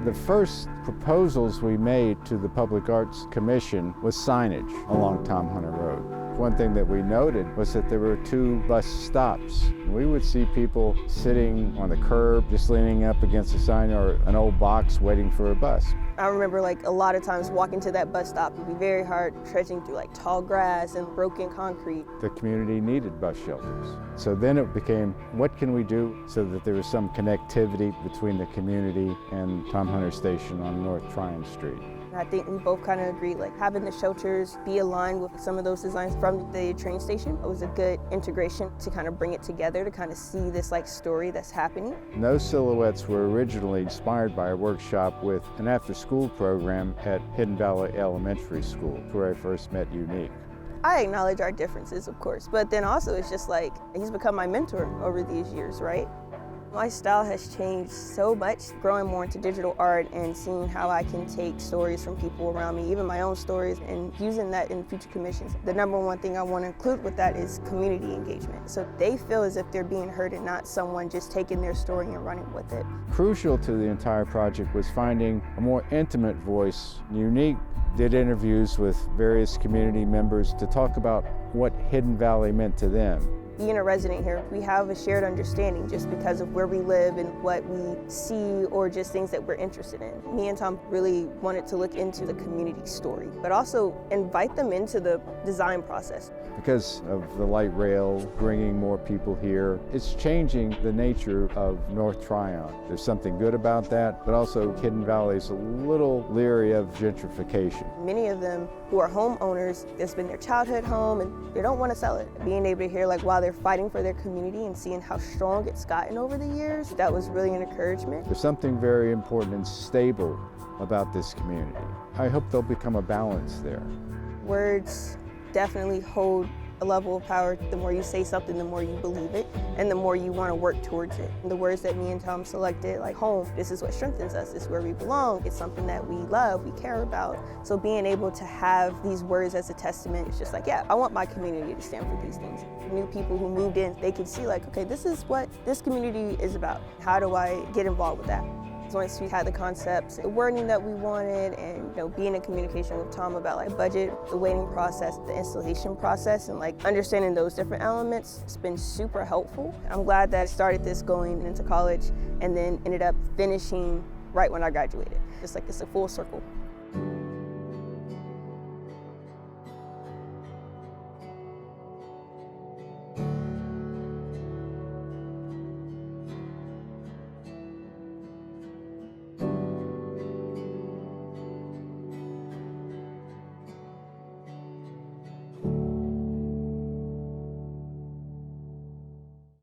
The first proposals we made to the Public Arts Commission was signage along Tom Hunter Road. One thing that we noted was that there were 2 bus stops. We would see people sitting on the curb, just leaning up against a sign or an old box waiting for a bus. I remember a lot of times walking to that bus stop would be very hard, trudging through tall grass and broken concrete. The community needed bus shelters. So then it became, what can we do so that there was some connectivity between the community and Tom Hunter Station on North Tryon Street? I think we both kind of agreed, having the shelters be aligned with some of those designs from the train station. It was a good integration to kind of bring it together, to kind of see this story that's happening. And those silhouettes were originally inspired by a workshop with an after-school program at Hidden Valley Elementary School, where I first met Unique. I acknowledge our differences, of course, but then also it's just he's become my mentor over these years, right? My style has changed so much, growing more into digital art and seeing how I can take stories from people around me, even my own stories, and using that in future commissions. The number one thing I want to include with that is community engagement. So they feel as if they're being heard and not someone just taking their story and running with it. Crucial to the entire project was finding a more intimate voice. Unique did interviews with various community members to talk about what Hidden Valley meant to them. Being a resident here, we have a shared understanding just because of where we live and what we see or just things that we're interested in. Me and Tom really wanted to look into the community story, but also invite them into the design process. Because of the light rail bringing more people here, it's changing the nature of North Tryon. There's something good about that, but also Hidden Valley's a little leery of gentrification. Many of them who are homeowners, it's been their childhood home and they don't want to sell it. Being able to hear while they're fighting for their community and seeing how strong it's gotten over the years, that was really an encouragement. There's something very important and stable about this community. I hope there'll become a balance there. Words definitely hold a level of power. The more you say something, the more you believe it, and the more you want to work towards it. The words that me and Tom selected, home, this is what strengthens us, this is where we belong, it's something that we love, we care about. So being able to have these words as a testament, it's just yeah, I want my community to stand for these things. New people who moved in, they can see okay, this is what this community is about. How do I get involved with that? Once we had the concepts, the wording that we wanted, and being in communication with Tom about budget, the waiting process, the installation process, and understanding those different elements, it's been super helpful. I'm glad that I started this going into college and then ended up finishing right when I graduated. It's a full circle.